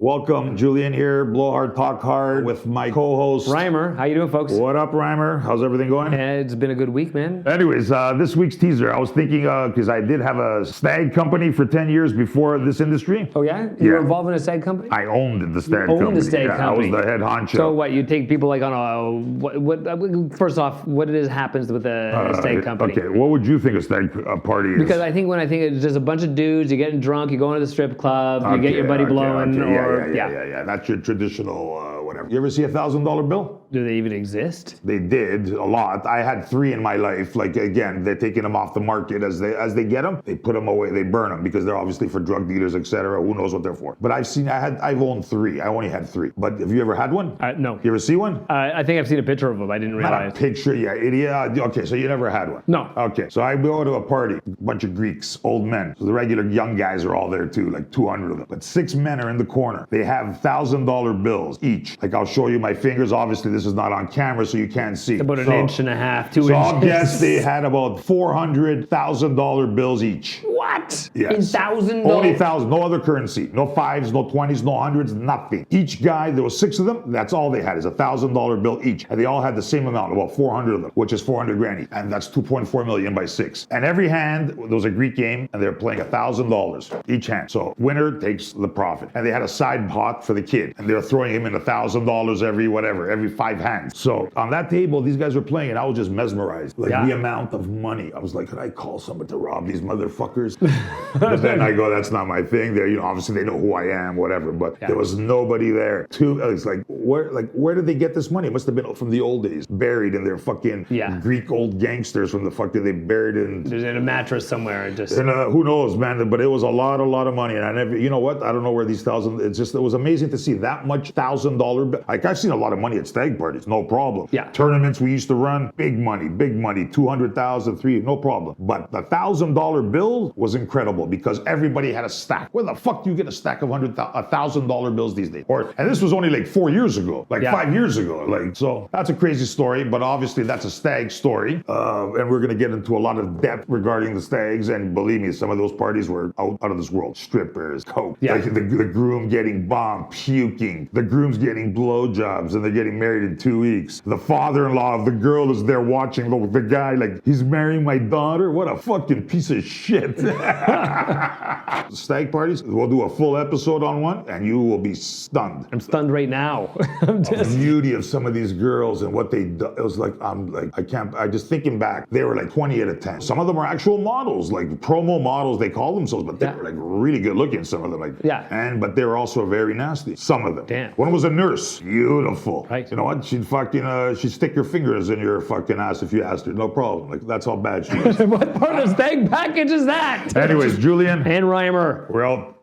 Welcome, Julian here, Blowhard Talkhard with my co-host Reimer. How you doing, folks? What up, Reimer? How's everything going? It's been a good week, man. Anyways, this week's teaser, I was thinking, because I did have a stag company for 10 years before this industry. Oh yeah? You were involved in a stag company? I owned the stag company. Owned the stag company. I was the head honcho. So what, you take people like on a, first off, what it is happens with a stag company? Okay, what would you think a stag party is? Because I think it's just a bunch of dudes, you're getting drunk, you go into the strip club, you get your buddy blowing, Yeah. That's your traditional whatever. You ever see $1,000 bill? Do they even exist? They did a lot. I had 3 in my life. Like again, they're taking them off the market as they get them. They put them away. They burn them because they're obviously for drug dealers, etc. Who knows what they're for? But I've owned 3. I only had 3. But have you ever had one? No. You ever see one? I think I've seen a picture of them. I didn't realize. Not a picture, idiot. Okay, so you never had one? No. Okay, so I go to a party, a bunch of Greeks, old men. So the regular young guys are all there too, like 200 of them. But 6 men are in the corner. They have $1,000 bills each. Like I'll show you my fingers. Obviously, this is not on camera, so you can't see. It's about an inch and a half, 2 inches. So I'll guess they had about $400,000 bills each. What? Yes. In $1,000? Only 1,000, no other currency. No 5s, no 20s, no 100s, nothing. Each guy, there was 6 of them, that's all they had is $1,000 bill each. And they all had the same amount, about 400 of them, which is 400 grand each. And that's 2.4 million by 6. And every hand, there was a Greek game, and they're playing $1,000 each hand. So winner takes the profit. And they had a side pot for the kid. And they're throwing him in $1,000 every 5 hands. So on that table, these guys were playing, and I was just mesmerized. Like the amount of money. I was like, could I call somebody to rob these motherfuckers? But then I go, that's not my thing. They're, obviously they know who I am, whatever. But there was nobody there. It's like, where did they get this money? It must have been from the old days, buried in their fucking Greek old gangsters from the fucking they buried in. There's in a mattress somewhere. And who knows, man? But it was a lot of money, and I never. You know what? I don't know where these thousand. It was amazing to see that much $1,000. Like I've seen a lot of money at stag parties, no problem. Yeah. Tournaments we used to run, big money, 200,000, 3, no problem. But the $1,000 bill was incredible because everybody had a stack. Where the fuck do you get a stack of $1,000 bills these days? And this was only like 4 years ago, 5 years ago. So that's a crazy story, but obviously that's a stag story. And we're gonna get into a lot of depth regarding the stags. And believe me, some of those parties were out of this world. Strippers, coke, like the groom getting bombed, puking, the groom's getting blowjobs, and they're getting married in 2 weeks. The father-in-law of the girl is there watching the guy like, he's marrying my daughter? What a fucking piece of shit. Stag parties, we'll do a full episode on one, and you will be stunned. I'm stunned right now. The beauty of some of these girls and what they do. It was like, I just thinking back, they were like 20 out of 10. Some of them are actual models, like promo models, they call themselves, but they were like really good looking, some of them. But they were also very nasty, some of them. Damn. One was a nurse, beautiful. Right. You know what? She'd stick her fingers in your fucking ass if you asked her, no problem. Like, that's how bad she is. What part of the stag package is that? Anyways, Julian. And Reimer. We're out.